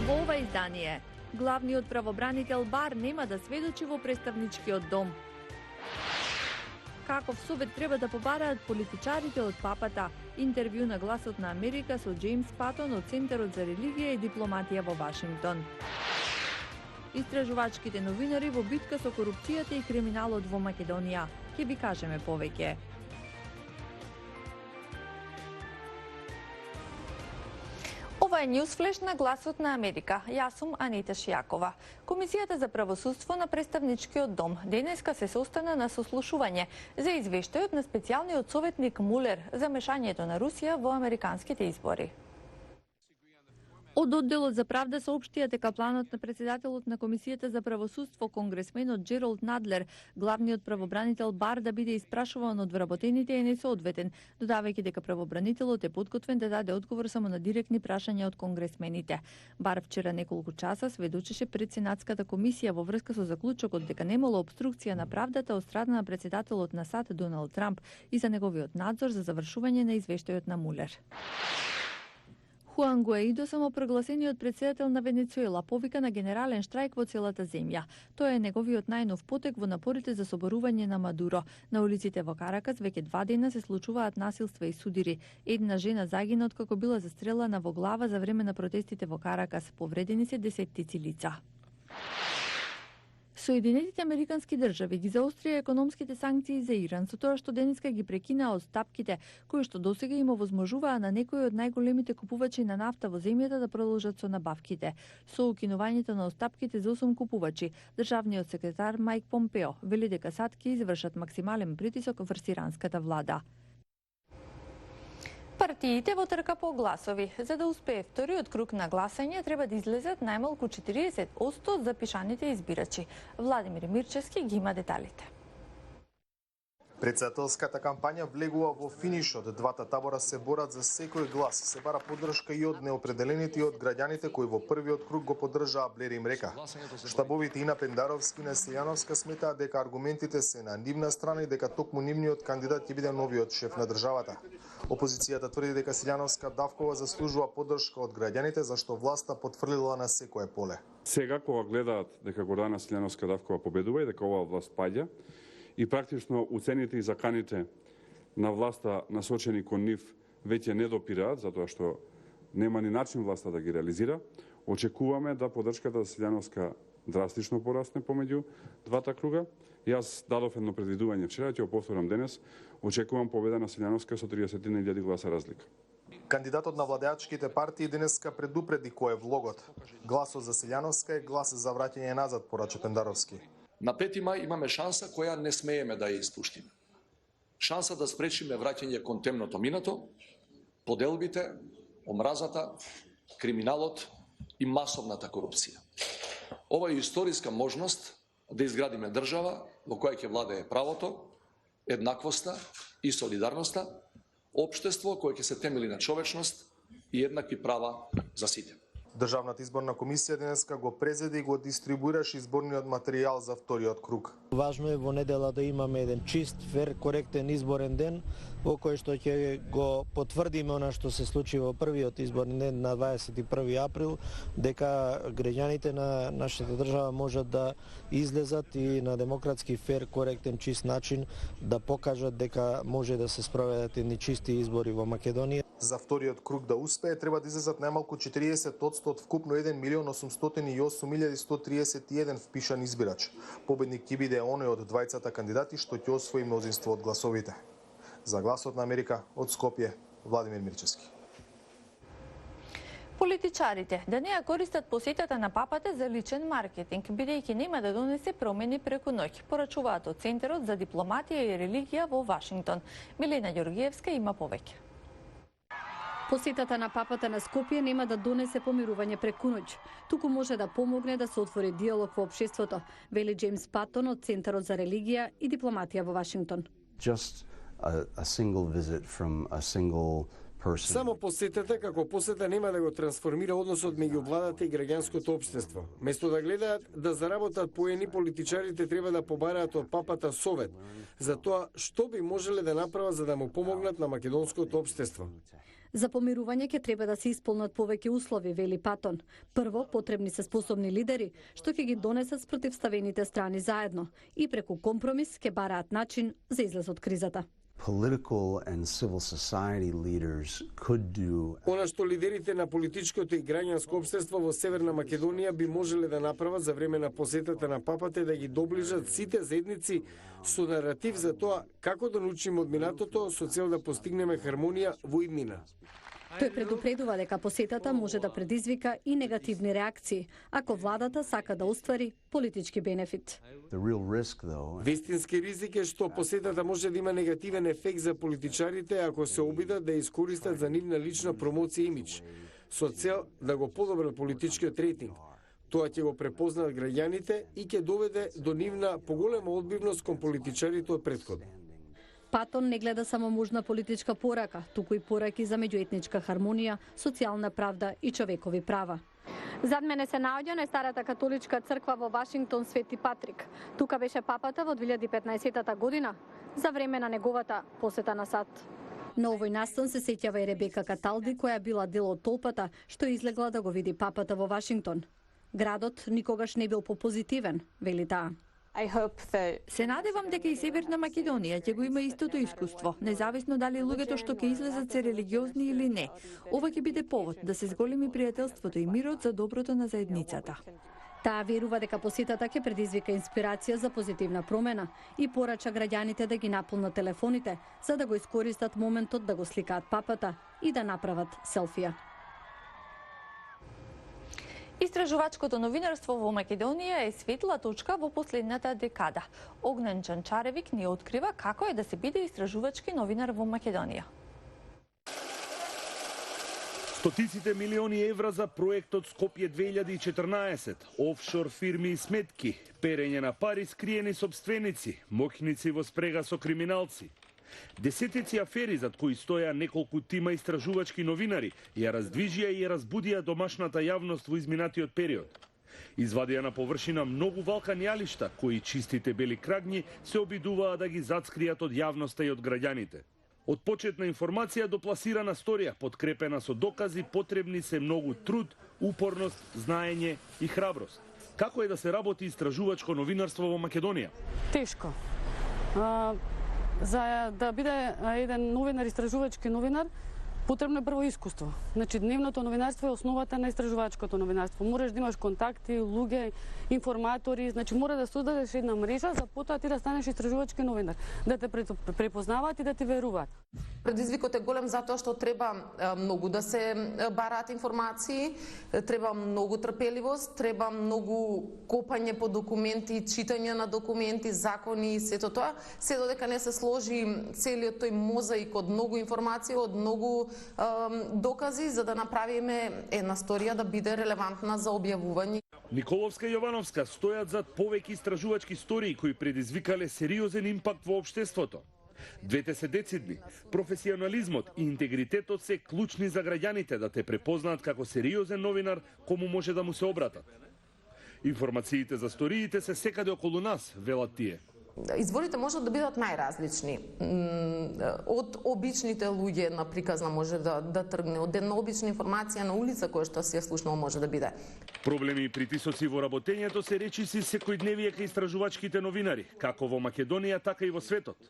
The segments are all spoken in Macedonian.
Во ова издание, главниот правобранител Бар нема да сведочи во представничкиот дом. Каков совет треба да побараат политичарите од папата? Интервју на Гласот на Америка со Джеймс Патон од Центарот за религија и дипломатија во Вашингтон. Истражувачките новинари во битка со корупцијата и криминалот во Македонија. Ќе ви кажеме повеќе. Ова е Ньюсфлеш на Гласот на Америка. Јас сум Анита Шијакова. Комисијата за правосудство на представничкиот дом денеска се состана на сослушување за извештајот на специјалниот советник Мулер за мешањето на Русија во американските избори. Од одделот за правда соопштија дека планот на председателот на Комисијата за правосудство, конгресменот Джералд Надлер, главниот правобранител Бар да биде испрашуван од вработените е несоодветен, додавајќи дека правобранителот е подготвен да даде одговор само на директни прашања од конгресмените. Бар вчера неколку часа сведочеше пред Сенатската комисија во врска со заклучокот дека немало обструкција на правдата од страна на председателот на САД Доналд Трамп и за неговиот надзор за завршување на извештајот на Мулер. Хуан Гуаидо, самопрогласениот председател на Венецуела, повика на генерален штрајк во целата земја. Тоа е неговиот најнов потек во напорите за соборување на Мадуро. На улиците во Каракас веќе 2 дена се случуваат насилства и судири. Една жена загина откако била застрелана во глава за време на протестите во Каракас. Повредени се десеттици лица. Соединетите американски држави ги заострија економските санкции за Иран со тоа што денеска ги прекинаа отстапките кои што досега им овозможуваа на некои од најголемите купувачи на нафта во земјата да продолжат со набавките. Со укинувањето на отстапките за 8 купувачи, државниот секретар Мајк Помпео вели дека САД ќе извршат максимален притисок врз иранската влада. Партиите во трка по гласови. За да успее вториот круг на гласање, треба да излезат најмалку 40% од запишаните избирачи. Владимир Мирчевски ги има деталите. Председателската кампања влегува во финишот. Двата табора се борат за секој глас. Се бара поддршка и од неопределените и од граѓаните кои во првиот круг го поддржаа, Блер им река. Штабовите и на Пендаровски и на Силјановска сметаат дека аргументите се на нивна страна и дека токму нивниот кандидат ќе биде новиот шеф на државата. Опозицијата тврди дека Силјановска Давкова заслужува поддршка од граѓаните зашто власта потврлила на секое поле. Сега кога гледаат дека Гордана Силјановска Давкова победува и дека оваа власт паѓа, и практично уцените и заканите на власта насочени кон нив веќе не допираат, затоа што нема ни начин власта да ги реализира, очекуваме да поддршката за Силјановска драстично порасне помеѓу двата круга. Јас дадов едно предвидување вчера, ќе го повторам денес, очекувам победа на Силјановска со 30.000 гласа разлика. Кандидатот на владеачките партии денеска предупреди кој е влогот. Гласот за Силјановска е глас за враќање назад, порача Пендаровски. На 5. мај имаме шанса која не смееме да ја испуштиме. Шанса да спречиме враќање кон темното минато, поделбите, омразата, криминалот и масовната корупција. Ова е историска можност да изградиме држава во која ќе владее правото, еднаквоста и солидарноста, општество кое ќе се темели на човечност и еднакви права за сите. Државната изборна комисија денеска го презеде и го дистрибуираше изборниот материјал за вториот круг. Важно е во недела да имаме еден чист, фер, коректен изборен ден во кој што ќе го потврдиме она што се случи во првиот изборен ден на 21 април, дека граѓаните на нашата држава можат да излезат и на демократски, фер, коректен, чист начин да покажат дека може да се спроведат едни чисти избори во Македонија. За вториот круг да успее треба да излезат најмалку 40% од вкупно 1.808.131 впишан избирач. Победник ќе биде оној од двајцата кандидати што ќе освои мнозинство од гласовите. За Гласот на Америка од Скопје, Владимир Мирчевски. Политичарите да не ја користат посетата на папата за личен маркетинг, бидејќи нема да донесе промени преку ноќ, порачуваат од Центарот за дипломатија и религија во Вашингтон. Милена Ѓоргиевска има повеќе. Посетата на папата на Скопје нема да донесе помирување преку ноќ, туку може да помогне да се отвори диалог во општеството, вели Джеймс Патон од Центарот за религија и дипломатија во Вашингтон. Само посетата како посета нема да го трансформира односот меѓу владата и граѓанското општество. Место да гледаат да заработат поени, политичарите треба да побараат од папата совет за тоа што би можеле да направат за да му помогнат на македонското општество. За помирување ќе треба да се исполнат повеќе услови, вели Патон. Прво, потребни се способни лидери, што ќе ги донесат спротивставените страни заедно и преку компромис ќе бараат начин за излез од кризата. Political and civil society leaders could do. Она што лидерите на политичкото и граѓанско општество во Северна Македонија би можеле да направат за време на посетата на папата е да ги доближат сите заедници со наратив за тоа како да научиме од минатото со цел да постигнеме хармонија во иднина. Тој предупредува дека посетата може да предизвика и негативни реакции, ако владата сака да оствари политички бенефит. The real risk, though, Вистински ризик е што посетата може да има негативен ефект за политичарите ако се обидат да искористат за нивна лична промоција и имидж, со цел да го подобрат политичкиот рейтинг. Тоа ќе го препознаат граѓаните и ќе доведе до нивна поголема одбивност кон политичарите од претходно. Патон не гледа само можна политичка порака, туку и пораки за меѓуетничка хармонија, социјална правда и човекови права. Зад мене се наоѓа најстарата католичка црква во Вашингтон Свети Патрик. Тука беше папата во 2015 година, за време на неговата посета на САД. На овој настан се сеќава и Ребека Каталди, која била дел од толпата што излегла да го види папата во Вашингтон. Градот никогаш не бил попозитивен, вели таа. Се надевам дека и Северна Македонија ќе го има истото искуство, независно дали луѓето што ќе излезат се религиозни или не. Ова ќе биде повод да се зголеми пријателството и мирот за доброто на заедницата. Таа верува дека посетата ќе предизвика инспирација за позитивна промена и порача граѓаните да ги наполнат телефоните, за да го искористат моментот да го сликаат папата и да направат селфија. Истражувачкото новинарство во Македонија е светла точка во последната декада. Огнен Чанчаревик ни открива како е да се биде истражувачки новинар во Македонија. Стотиците милиони евра за проектот Скопје 2014, офшор фирми и сметки, перење на пари скриени собственици, моќници во спрега со криминалци. Десетици афери зад кои стоја неколку тима истражувачки новинари ја раздвижија и ја разбудија домашната јавност во изминатиот период. Извадија на површина многу валкани јалишта кои чистите бели крагњи се обидуваа да ги зацкријат од јавноста и од граѓаните. Од почетна информација до пласирана сторија, подкрепена со докази, потребни се многу труд, упорност, знаење и храброст. Како е да се работи истражувачко новинарство во Македонија? Тешко. За да биде еден новинар, истражувачки новинар, потребно е прво искуство. Значи, дневното новинарство е основата на истражувачкото новинарство. Мораш да имаш контакти, луѓе, информатори, значи мора да создадеш една мрежа за потоа ти да станеш истражувачки новинар, да те препознаваат и да ти веруваат. Предизвикот е голем затоа што треба многу да се бараат информации, треба многу трпеливост, треба многу копање по документи, читање на документи, закони и сето тоа, се додека не се сложи целиот тој мозаик од многу информации, од многу докази за да направиме една сторија да биде релевантна за објавување. Николовска и Јовановска стојат зад повеќе истражувачки стории кои предизвикале сериозен импакт во општеството. Двете се децидни. Професионализмот и интегритетот се клучни за граѓаните да те препознаат како сериозен новинар кому може да му се обратат. Информациите за сториите се секаде околу нас, велат тие. Изворите можат да бидат најразлични. Од обичните луѓе на приказна може да тргне, од една обична информација на улица која што си ја слушнал може да биде. Проблеми и притисоци во работењето се речиси секојдневие кај истражувачките новинари, како во Македонија, така и во светот.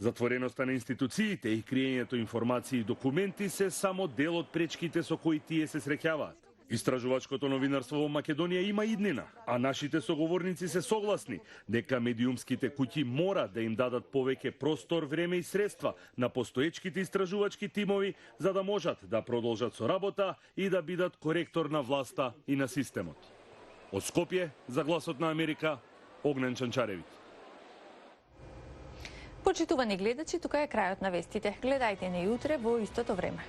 Затвореноста на институциите и криењето информации и документи се само дел од пречките со кои тие се среќаваат. Истражувачкото новинарство во Македонија има иднина, а нашите соговорници се согласни дека медиумските куќи мора да им дадат повеќе простор, време и средства на постоечките истражувачки тимови за да можат да продолжат со работа и да бидат коректор на власта и на системот. Од Скопје за Гласот на Америка, Огнен Чанчаревик. Почитувани гледачи, тука е крајот на вестите. Гледајте не утре во истото време.